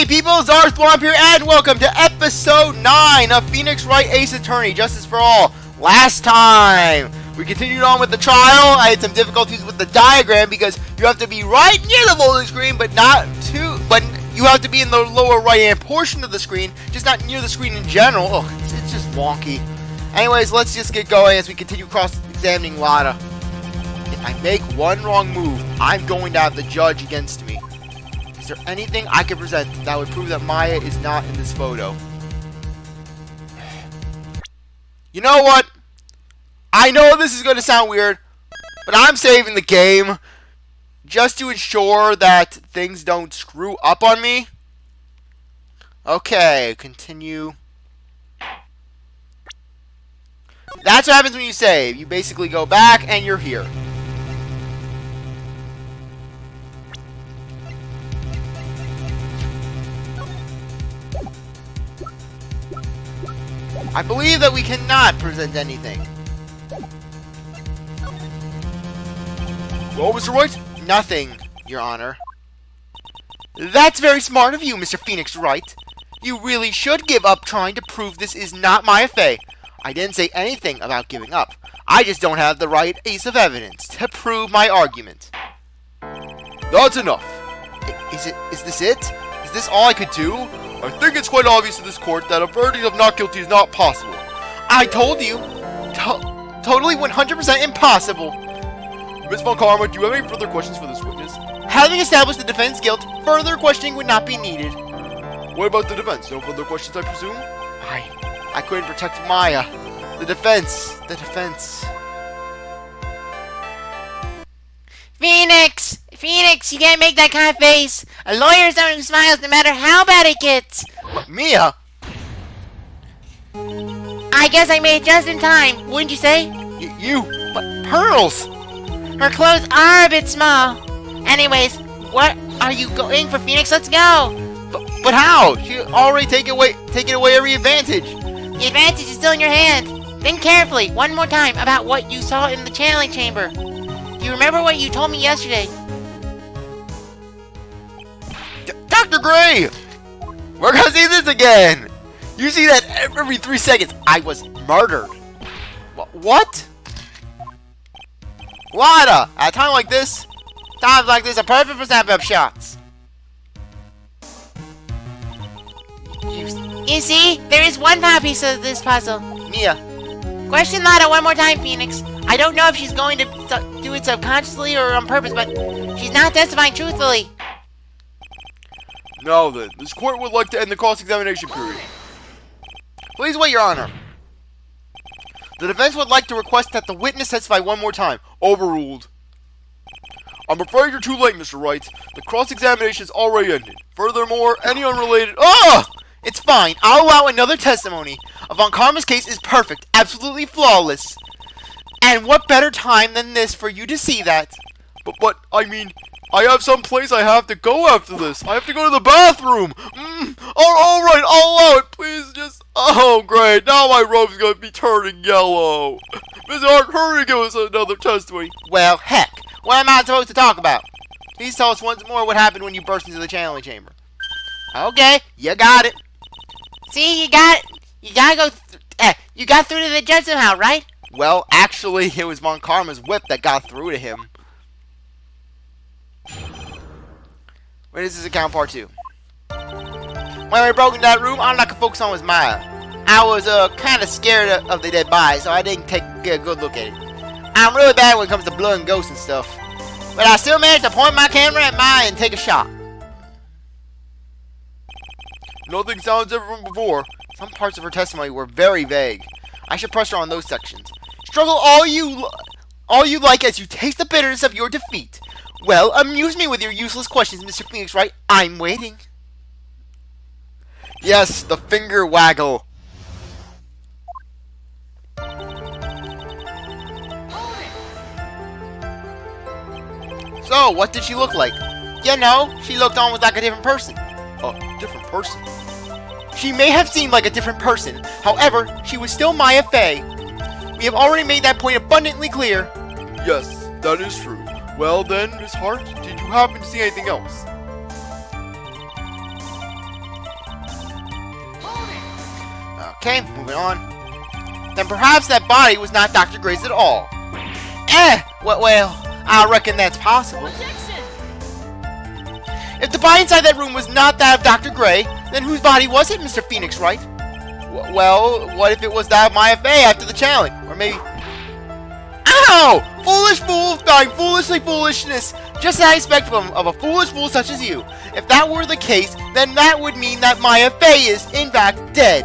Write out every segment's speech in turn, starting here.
Hey people, CzarThwomp here, and welcome to episode 9 of Phoenix Wright Ace Attorney, Justice for All. Last time, we continued on with the trial. I had some difficulties with the diagram because you have to be right near the loading screen, but you have to be in the lower right-hand portion of the screen, just not near the screen in general. Oh, it's just wonky. Anyways, let's just get going as we continue cross-examining Lada. If I make one wrong move, I'm going to have the judge against me. Is there anything I can present that would prove that Maya is not in this photo? You know what? I know this is going to sound weird, but I'm saving the game just to ensure that things don't screw up on me. Okay, continue. That's what happens when you save. You basically go back and you're here. I believe that we cannot present anything. Well, Mr. Wright? Nothing, Your Honor. That's very smart of you, Mr. Phoenix Wright. You really should give up trying to prove this is not Maya Fey. I didn't say anything about giving up. I just don't have the right piece of evidence to prove my argument. That's enough. Is this it? Is this all I could do? I think it's quite obvious to this court that a verdict of not guilty is not possible. I told you. Totally 100% impossible. Ms. Von Karma, do you have any further questions for this witness? Having established the defense guilt, further questioning would not be needed. What about the defense? No further questions, I presume? I couldn't protect Maya. The defense. Phoenix, you can't make that kind of face. A lawyer is someone who smiles no matter how bad it gets. What, Mia? I guess I made it just in time, wouldn't you say? But pearls? Her clothes are a bit small. Anyways, what are you going for, Phoenix? Let's go. But how? She already taken away every advantage. The advantage is still in your hand. Think carefully, one more time, about what you saw in the channeling chamber. Do you remember what you told me yesterday? Dr. Gray! We're gonna see this again! You see that every 3 seconds. I was murdered. What? Lada! At times like this are perfect for snap-up shots. You see, there is one final piece of this puzzle. Mia. Question Lada one more time, Phoenix. I don't know if she's going to do it subconsciously or on purpose, but she's not testifying truthfully. Now then, this court would like to end the cross-examination period. Please wait, Your Honor. The defense would like to request that the witness testify one more time. Overruled. I'm afraid you're too late, Mr. Wright. The cross-examination is already ended. Furthermore, any unrelated... It's fine. I'll allow another testimony. Von Karma's case is perfect. Absolutely flawless. And what better time than this for you to see that? But I mean... I have some place I have to go after this. I have to go to the bathroom. Alright, I'll allow it. Please just... Oh, great. Now my robe's going to be turning yellow. Mr. Hart, hurry, give us another testimony. Well, heck. What am I supposed to talk about? Please tell us once more what happened when you burst into the channeling chamber. Okay, you got it. See, you got it. You got through to the judge somehow, right? Well, actually, it was Von Karma's whip that got through to him. Witnesses account part 2. When we broke into that room, all I could focus on was Maya. I was kind of scared of the dead body, so I didn't get a good look at it. I'm really bad when it comes to blood and ghosts and stuff. But I still managed to point my camera at Maya and take a shot. Nothing sounds different from before. Some parts of her testimony were very vague. I should press her on those sections. Struggle all you like as you taste the bitterness of your defeat. Well, amuse me with your useless questions, Mr. Phoenix Wright. I'm waiting. Yes, the finger waggle. So, what did she look like? You know, she looked almost like a different person. A different person? She may have seemed like a different person. However, she was still Maya Fey. We have already made that point abundantly clear. Yes, that is true. Well then, Miss Hart, did you happen to see anything else? Okay, moving on. Then perhaps that body was not Dr. Gray's at all. Well, I reckon that's possible. If the body inside that room was not that of Dr. Gray, then whose body was it, Mr. Phoenix, Wright? Well, what if it was that of Maya Fey after the challenge? Or maybe... Ow! Foolish fool dying foolishly foolishness, just as I expect of a foolish fool such as you. If that were the case, then that would mean that Maya Fey is, in fact, dead.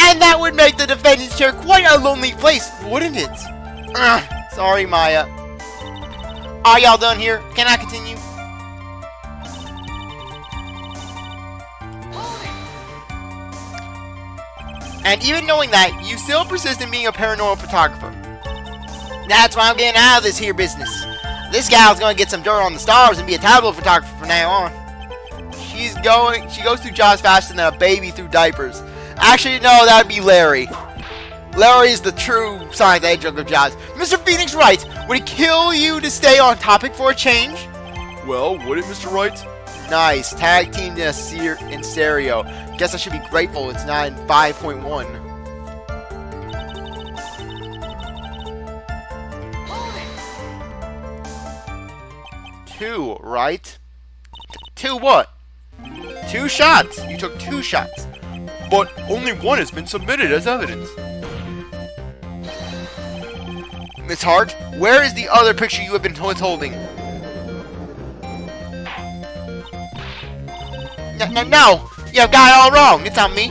And that would make the defendant's chair quite a lonely place, wouldn't it? Sorry, Maya. Are y'all done here? Can I continue? And even knowing that, you still persist in being a paranormal photographer. That's why I'm getting out of this here business. This gal's gonna get some dirt on the stars and be a tableau photographer from now on. She goes through jobs faster than a baby through diapers. Actually, no, that would be Larry. Larry is the true science agent of jobs. Mr. Phoenix Wright, would it kill you to stay on topic for a change? Well, would it, Mr. Wright? Nice, tag team in stereo. Guess I should be grateful it's not in 5.1. Two, right? Two what? 2 shots. You took 2 shots. But only one has been submitted as evidence. Miss Hart, where is the other picture you have been holding? No, you've got it all wrong. It's on me.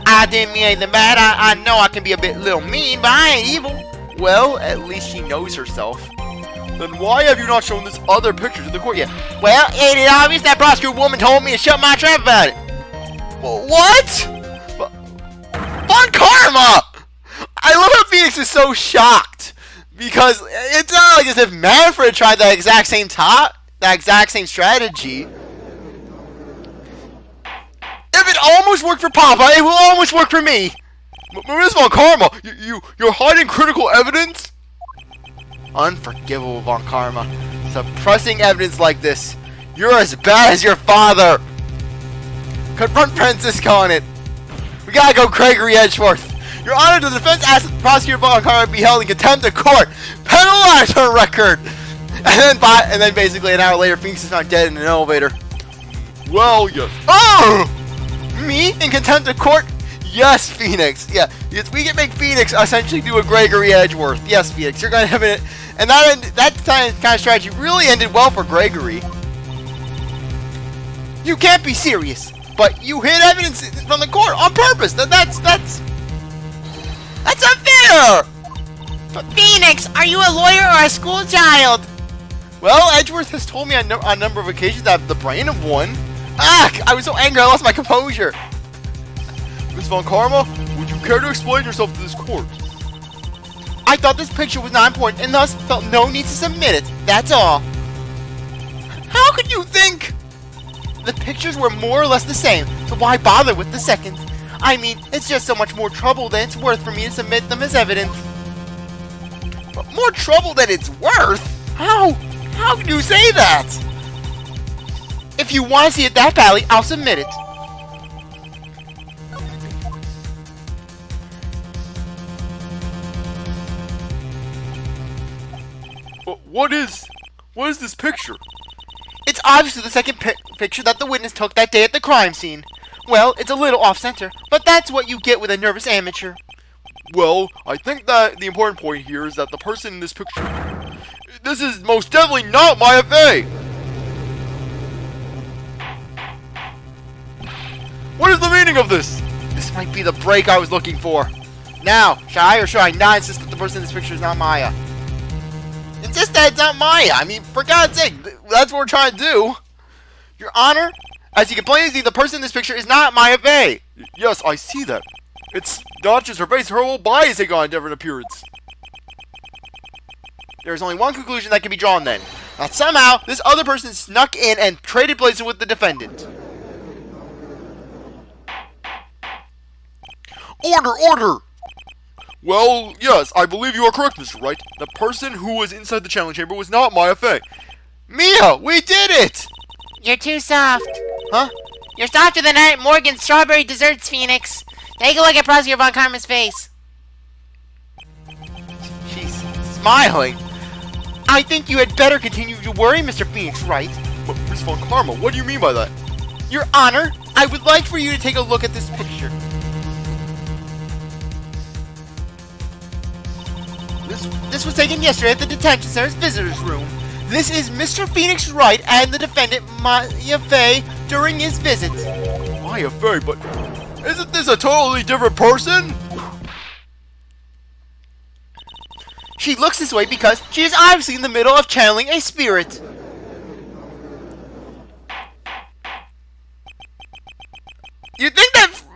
I didn't mean anything bad. I know I can be a little mean, but I ain't evil. Well, at least she knows herself. Then why have you not shown this other picture to the court yet? Well, ain't it obvious that prosecutor woman told me to shut my trap about it? What? Von Karma! I love how Phoenix is so shocked. Because it's not like as if Manfred tried that exact same strategy. If it almost worked for Papa, it will almost work for me. Miss Von Karma, you're hiding critical evidence? Unforgivable, Von Karma. Suppressing evidence like this. You're as bad as your father. Confront Franziska on it. We gotta go Gregory Edgeworth. Your Honor, the defense asks that the prosecutor Von Karma be held in contempt of court. Penalize her record. And then basically an hour later, Phoenix is found dead in an elevator. Well, yes. Oh! Me in contempt of court? Yes, Phoenix. Yeah, yes, we can make Phoenix essentially do a Gregory Edgeworth. Yes, Phoenix, you're gonna have it. And that kind of strategy really ended well for Gregory. You can't be serious, but you hid evidence from the court on purpose. That's unfair. Phoenix, are you a lawyer or a school child? Well, Edgeworth has told me on a number of occasions that I have the brain of one. I was so angry I lost my composure. Miss Von Karma, would you care to explain yourself to this court? I thought this picture was not important and thus felt no need to submit it. That's all. How could you think? The pictures were more or less the same, so why bother with the second? I mean, it's just so much more trouble than it's worth for me to submit them as evidence. But more trouble than it's worth? How? How can you say that? If you want to see it that badly, I'll submit it. What is this picture? It's obviously the second picture that the witness took that day at the crime scene. Well, it's a little off-center, but that's what you get with a nervous amateur. Well, I think that the important point here is that the person in this picture... This is most definitely not Maya Fey! What is the meaning of this? This might be the break I was looking for. Now, should I or should I not insist that the person in this picture is not Maya? Insist that it's not Maya. I mean, for God's sake, that's what we're trying to do. Your Honor, as you can plainly see, the person in this picture is not Maya Fey. Yes, I see that. It's not just her face, her whole body is taking on a different appearance. There's only one conclusion that can be drawn then. That somehow, this other person snuck in and traded places with the defendant. Order! Order! Well, yes, I believe you are correct, Mr. Wright. The person who was inside the challenge chamber was not Maya Fey. Mia, we did it! You're too soft. Huh? You're softer than Aunt Morgan's strawberry desserts, Phoenix. Take a look at Prosecutor Von Karma's face. She's smiling. I think you had better continue to worry, Mr. Phoenix Wright. But Miss Von Karma, what do you mean by that? Your Honor, I would like for you to take a look at this picture. This was taken yesterday at the detention center's visitors room. This is Mr. Phoenix Wright and the defendant Maya Fey during his visit. Maya Fey, but isn't this a totally different person? She looks this way because she is obviously in the middle of channeling a spirit.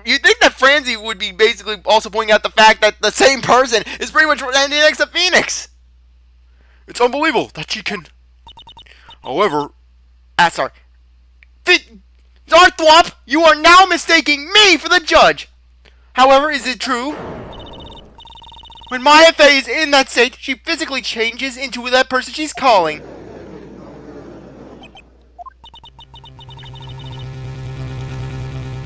You think that Franzi would be basically also pointing out the fact that the same person is pretty much standing next to Phoenix? It's unbelievable that she can. However, Sorry. CzarThwomp, you are now mistaking me for the judge. However, is it true? When Maya Fey is in that state, she physically changes into that person she's calling.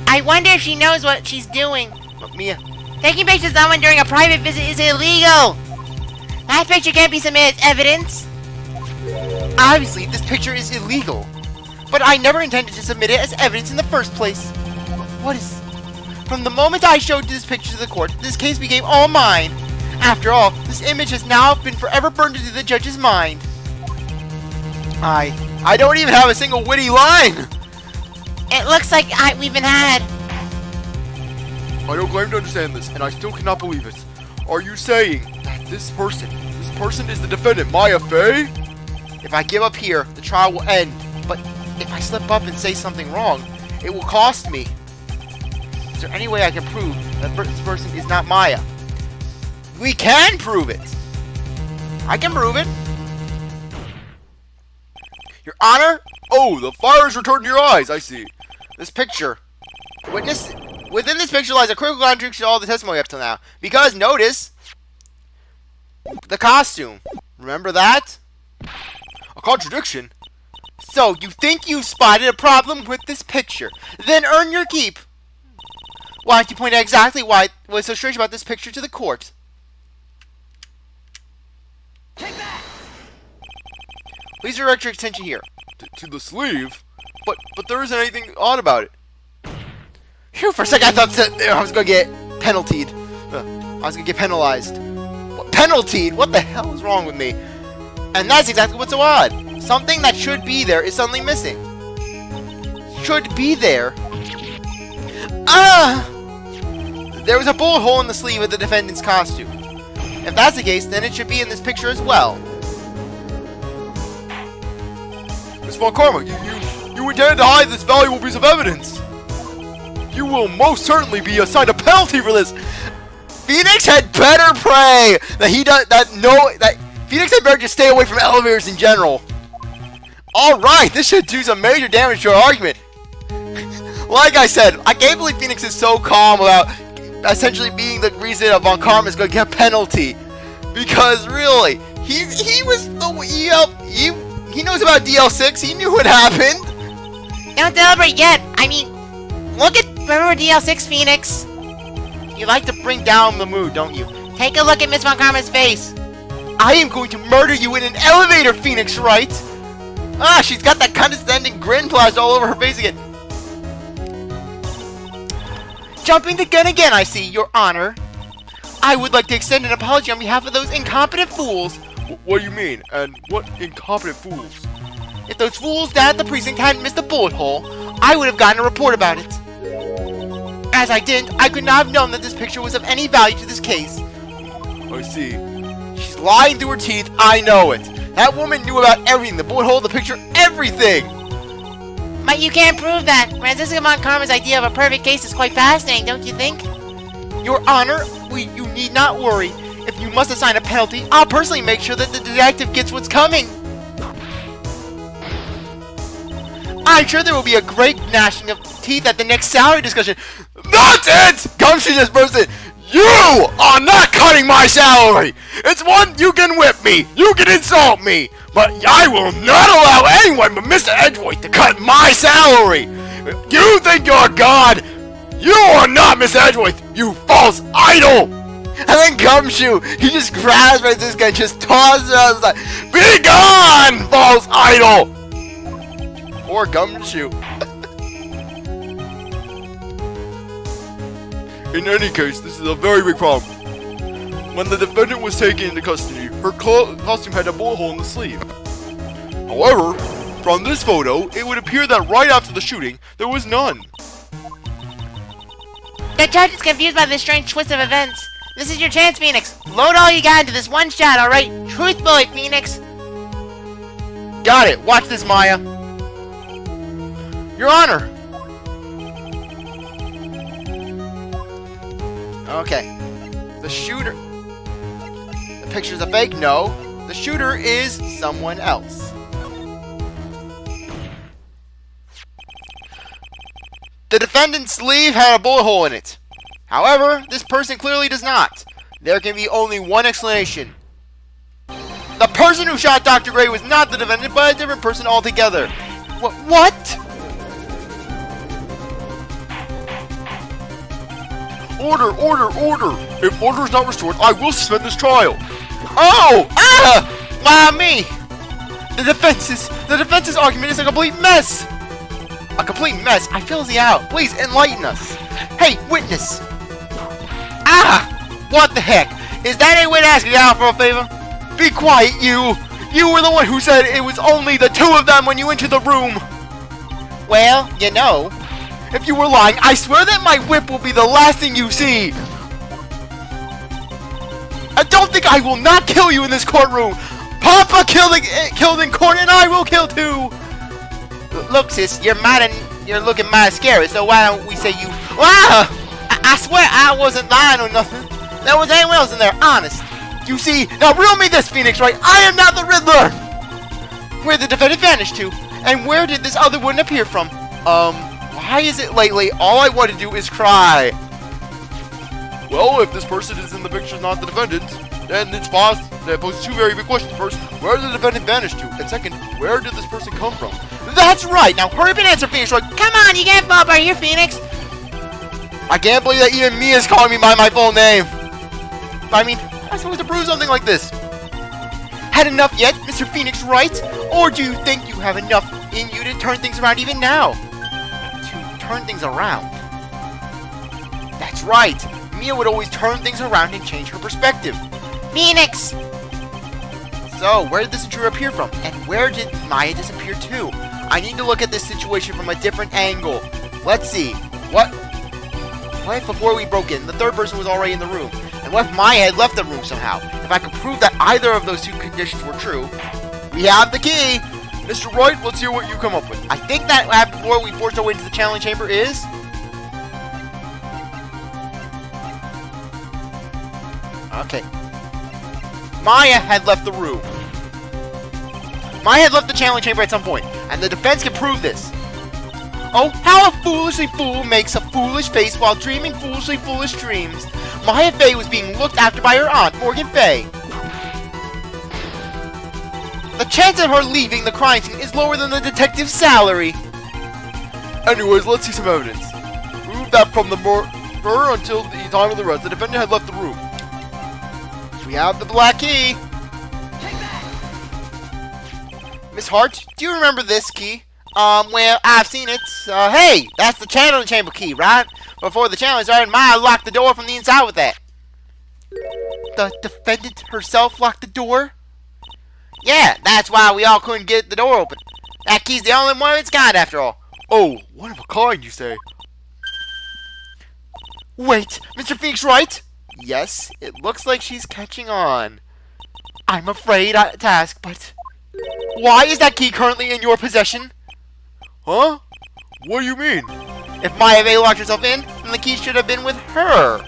I wonder if she knows what she's doing. Mia. Taking pictures of someone during a private visit is illegal. That picture can't be submitted as evidence. Obviously, this picture is illegal. But I never intended to submit it as evidence in the first place. What is... From the moment I showed this picture to the court, this case became all mine. After all, this image has now been forever burned into the judge's mind. I don't even have a single witty line! It looks like we've been had. I don't claim to understand this, and I still cannot believe it. Are you saying that this person is the defendant, Maya Fey? If I give up here, the trial will end. But if I slip up and say something wrong, it will cost me. Is there any way I can prove that this person is not Maya? We can prove it! I can prove it! Your Honor, Oh, the fire has returned to your eyes, I see. this picture. Within this picture lies a critical contradiction to all the testimony up till now. Because, notice, the costume. Remember that? A contradiction? So, you think you've spotted a problem with this picture. Then earn your keep. Why don't you point out exactly why what's so strange about this picture to the court? Please direct your attention here. To the sleeve? But there isn't anything odd about it. Phew, for a second I thought that I was going to get penaltied. I was going to get penalized. What, penaltied? What the hell is wrong with me? And that's exactly what's so odd. Something that should be there is suddenly missing. Should be there. There was a bullet hole in the sleeve of the defendant's costume. If that's the case, then it should be in this picture as well. Miss Von Karma, you intended to hide this valuable piece of evidence. You will most certainly be assigned a penalty for this. Phoenix had better pray that Phoenix had better just stay away from elevators in general. Alright, this should do some major damage to our argument. Like I said, I can't believe Phoenix is so calm about essentially being the reason that Von Karma is going to get a penalty. Because really, he knows about DL6, he knew what happened. Don't celebrate yet. I mean, remember DL6, Phoenix? You like to bring down the mood, don't you? Take a look at Miss Von Karma's face. I am going to murder you in an elevator, Phoenix Wright! She's got that condescending grin plastered all over her face again. Jumping the gun again, I see, Your Honor. I would like to extend an apology on behalf of those incompetent fools. What do you mean? And what incompetent fools? If those fools down at the precinct hadn't missed a bullet hole, I would have gotten a report about it. As I didn't, I could not have known that this picture was of any value to this case. I see. She's lying through her teeth, I know it. That woman knew about everything, the bullet hole, the picture, everything! But you can't prove that. Franziska Von Karma's idea of a perfect case is quite fascinating, don't you think? Your Honor, you need not worry. If you must assign a penalty, I'll personally make sure that the detective gets what's coming. I'm sure there will be a great gnashing of teeth at the next salary discussion. That's it! Gumshoe just burst in. You are not cutting my salary! It's one, you can whip me, you can insult me, but I will not allow anyone but Mr. Edgeworth to cut my salary! You think you're God? You are not Miss Edgeworth, you false idol! And then Gumshoe, he just grabs Franziska and just tosses her out and is like, Be gone, false idol! poor Gumshoe. In any case, this is a very big problem. When the defendant was taken into custody, her costume had a bullet hole in the sleeve. However, from this photo, it would appear that right after the shooting, there was none. The judge is confused by this strange twist of events. This is your chance, Phoenix. Load all you got into this one shot, alright? Truthfully, Phoenix. Got it. Watch this, Maya. Your Honor. Okay. The shooter. The picture's a fake? No. The shooter is someone else. The defendant's sleeve had a bullet hole in it. However, this person clearly does not. There can be only one explanation. The person who shot Dr. Gray was not the defendant, but a different person altogether. What? Order, order, order! If order is not restored, I will suspend this trial. Oh! Ah! Why me? The defense's argument is a complete mess. A complete mess? I fills you out. Please enlighten us. Hey, witness! Ah! What the heck? Is that any way to ask you out for a favor? Be quiet, you! You were the one who said it was only the two of them when you entered the room! Well, you know. If you were lying, I swear that my whip will be the last thing you see! I don't think I will not kill you in this courtroom! Papa killed in court and I will kill too! Look, sis, you're looking mighty scary, so why don't we say you... Ah! I swear I wasn't lying or nothing. There was anyone else in there, honest. You see, now reel me this, Phoenix, right? I am not the Riddler! Where did the defendant vanish to? And where did this other one appear from? Why is it lately all I want to do is cry? Well, if this person is in the picture not the defendant, then it's possible. That poses two very big questions. First, where did the defendant vanish to? And second, where did this person come from? That's right! Now hurry up and answer, Phoenix, right? Come on, you can't fall apart here, Phoenix. I can't believe that even me is calling me by my full name. I mean, I'm supposed to prove something like this. Had enough yet, Mr. Phoenix, Wright? Or do you think you have enough in you to turn things around even now? To turn things around? That's right. Mia would always turn things around and change her perspective. Phoenix. So, where did this intruder appear from? And where did Maya disappear to? I need to look at this situation from a different angle. Let's see. What if before we broke in, the third person was already in the room? And what if Maya had left the room somehow? If I could prove that either of those two conditions were true, we have the key! Mr. Wright, let's hear what you come up with. I think that what happened before we forced our way into the channeling chamber is... Okay. Maya had left the room. Maya had left the channeling chamber at some point, and the defense can prove this. Oh, how a foolishly fool makes a foolish face while dreaming foolishly foolish dreams. Maya Fey was being looked after by her aunt, Morgan Fey. The chance of her leaving the crime scene is lower than the detective's salary. Anyways, let's see some evidence. Prove that from the murder until the time of the arrest, the defendant had left the room. We have the black key. Miss Hart, do you remember this key? Well, I've seen it. Hey, that's the channeling chamber key, right? Before the challenge started, Maya locked the door from the inside with that. The defendant herself locked the door? Yeah, that's why we all couldn't get the door open. That key's the only one of its kind, after all. Oh, one of a kind, you say? Wait, Mr. Phoenix, right? Yes, it looks like she's catching on. I'm afraid to ask, but... why is that key currently in your possession? Huh? What do you mean? If Maya Vey locked herself in, then the key should have been with her.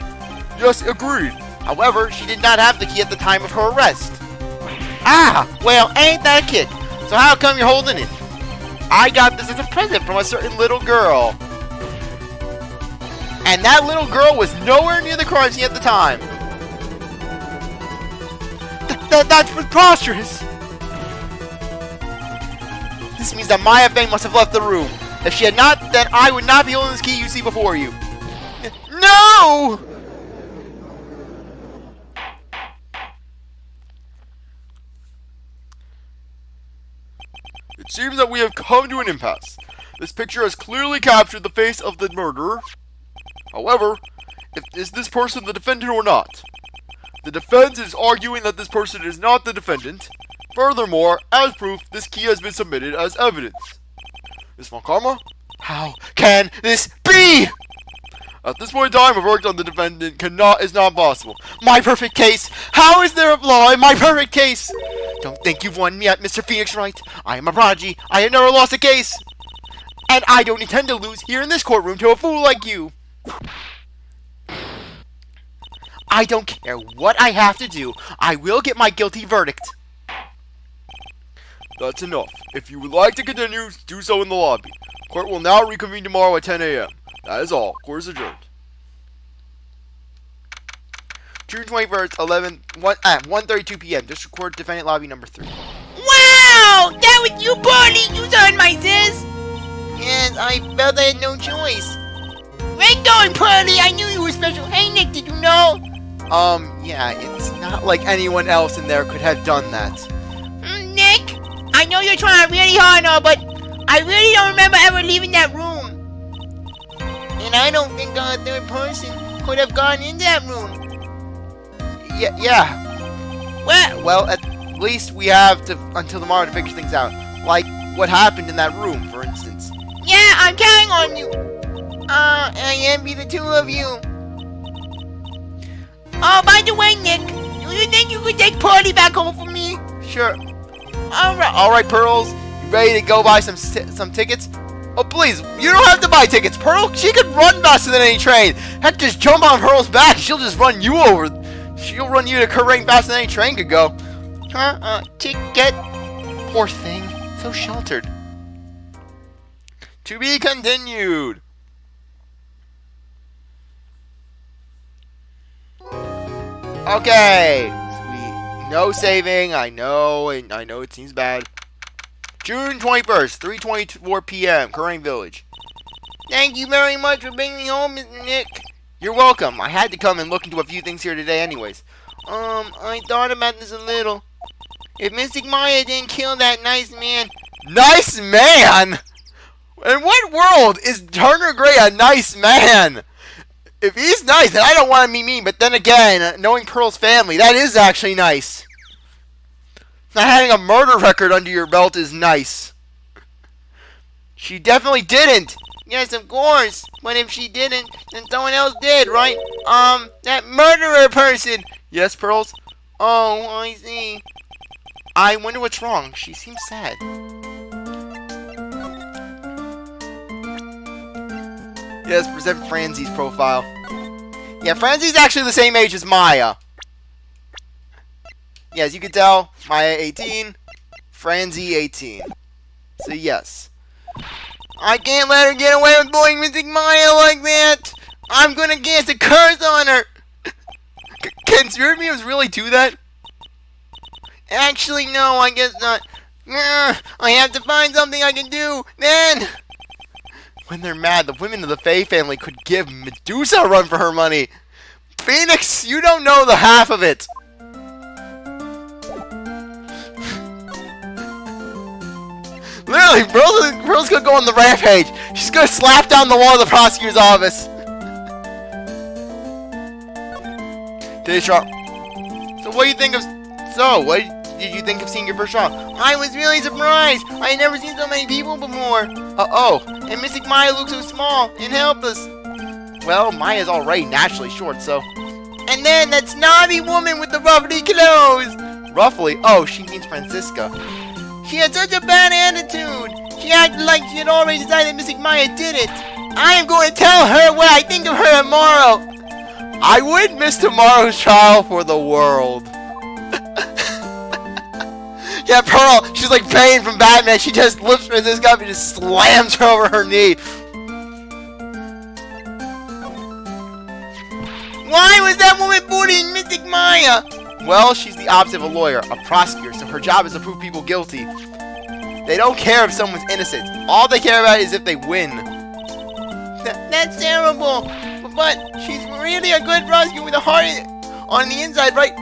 Yes, agreed. However, she did not have the key at the time of her arrest. Ah, well, ain't that a kick? So how come you're holding it? I got this as a present from a certain little girl. And that little girl was nowhere near the crime scene at the time. That's preposterous. This means that Maya Vey must have left the room. If she had not, then I would not be holding this key you see before you. No! It seems that we have come to an impasse. This picture has clearly captured the face of the murderer. However, is this person the defendant or not? The defense is arguing that this person is not the defendant. Furthermore, as proof, this key has been submitted as evidence. Ms. Montgomery? How can this be? At this point in time, a verdict on the defendant is not possible. My perfect case? How is there a flaw in my perfect case? Don't think you've won me yet, Mr. Phoenix Wright. I am a prodigy. I have never lost a case. And I don't intend to lose here in this courtroom to a fool like you. I don't care what I have to do. I will get my guilty verdict. That's enough. If you would like to continue, do so in the lobby. Court will now reconvene tomorrow at 10 a.m. That is all. Court is adjourned. June 21st, 1:32 p.m. District Court, Defendant Lobby number 3. Wow! That was you, Barney! You saw my sis! Yes, I felt I had no choice. Great going, Pearly! I knew you were special. Hey, Nick, did you know? Yeah, it's not like anyone else in there could have done that. Nick, I know you're trying really hard now, but I really don't remember ever leaving that room. And I don't think a third person could have gone in that room. Yeah. Well, at least we have until tomorrow to figure things out. Like what happened in that room, for instance. Yeah, I'm counting on you. I envy the two of you. Oh, by the way, Nick, do you think you could take Pearly back home for me? Sure. All right, Pearls. You ready to go buy some tickets? Oh, please, you don't have to buy tickets. Pearl, she could run faster than any train. Heck, just jump on Pearl's back. She'll just run you over. She'll run you to Kerrang faster than any train could go. Ticket. Poor thing. So sheltered. To be continued. Okay. No saving. I know it seems bad. June 21st, 3:24 p.m. Kerrang Village. Thank you very much for bringing me home, Mr. Nick. You're welcome. I had to come and look into a few things here today anyways. I thought about this a little. If Mystic Maya didn't kill that nice man... Nice man? In what world is Turner Gray a nice man? If he's nice, then I don't want to be mean, but then again, knowing Pearl's family, that is actually nice. Not having a murder record under your belt is nice. She definitely didn't. Yes, of course. But if she didn't, then someone else did, right? That murderer person. Yes, Pearls? Oh, I see. I wonder what's wrong. She seems sad. Yes, present Franzi's profile. Yeah, Franzi's actually the same age as Maya. Yeah, as you can tell, Maya 18, Franzi 18. So yes. I can't let her get away with bullying Mystic Maya like that. I'm gonna cast a curse on her. Can spirit mediums really do that? Actually, no, I guess not. I have to find something I can do. Then... When they're mad, the women of the Fae family could give Medusa a run for her money. Phoenix, you don't know the half of it. Literally, Pearl's gonna go on the rampage. She's gonna slap down the wall of the prosecutor's office. So what did you think of seeing your first trial? I was really surprised. I had never seen so many people before. And Mystic Maya looks so small and helpless. Well, Maya's already naturally short, so... And then that snobby woman with the ruffly clothes. Roughly? Oh, she means Franziska. She had such a bad attitude. She acted like she had already decided that Mystic Maya did it. I am going to tell her what I think of her tomorrow. I wouldn't miss tomorrow's trial for the world. Yeah, Pearl, she's like Bane from Batman. She just lifts Franziska up and just slams her over her knee. Why was that woman bullying Mystic Maya? Well, she's the opposite of a lawyer, a prosecutor, so her job is to prove people guilty. They don't care if someone's innocent. All they care about is if they win. That's terrible. But she's really a good prosecutor with a heart on the inside, right?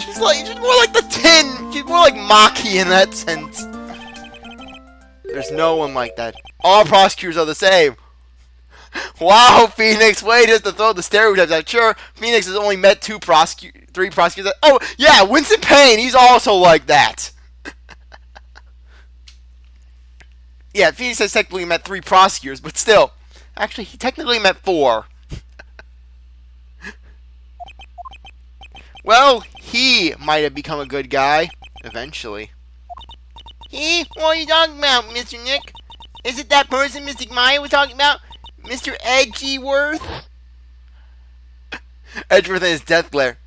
She's more like the Tin. She's more like Maki in that sense. There's no one like that. All prosecutors are the same. Wow, Phoenix, way just to throw the stereotypes out. Sure, Phoenix has only met three prosecutors. Oh, yeah, Winston Payne, he's also like that. Yeah, Phoenix has technically met 3 prosecutors, but still. Actually, he technically met 4. Well, he might have become a good guy. Eventually. What are you talking about, Mr. Nick? Is it that person Mystic Maya was talking about? Mr. Edgeworth? Edgeworth and his death glare.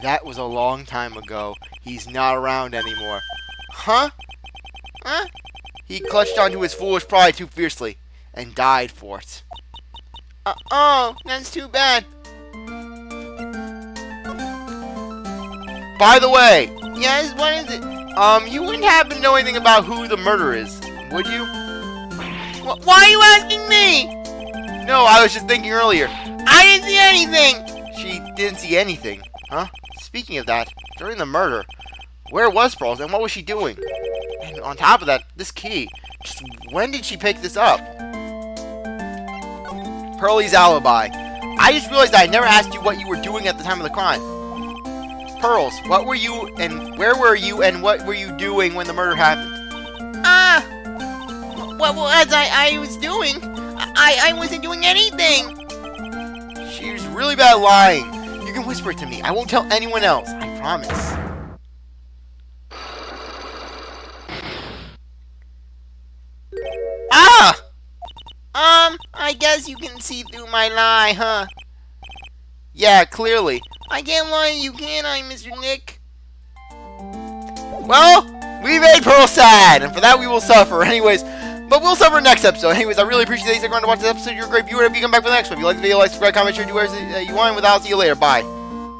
That was a long time ago. He's not around anymore. Huh? Huh? He clutched onto his foolish pride too fiercely and died for it. Oh, that's too bad. By the way, Yes, what is it? you wouldn't happen to know anything about who the murderer is, would you? Why are you asking me? No, I was just thinking earlier. I didn't see anything. She didn't see anything, huh? Speaking of that, during the murder, where was Pearls and what was she doing? And on top of that, this key. Just when did she pick this up? Pearlie's alibi. I just realized I never asked you what you were doing at the time of the crime. Pearls, what were you and where were you and what were you doing when the murder happened? Well, as I was doing, I wasn't doing anything. She's really bad at lying. You can whisper it to me. I won't tell anyone else. I promise. I guess you can see through my lie, huh? Yeah, clearly. I can't lie to you, can I, Mr. Nick? Well, we made Pearl sad, and for that we will suffer. Anyways, but we'll suffer next episode. Anyways, I really appreciate that you stuck around to watch this episode. You're a great viewer. If you come back for the next one, if you like the video, like, subscribe, comment, share, do whatever you want. With that, I'll see you later. Bye.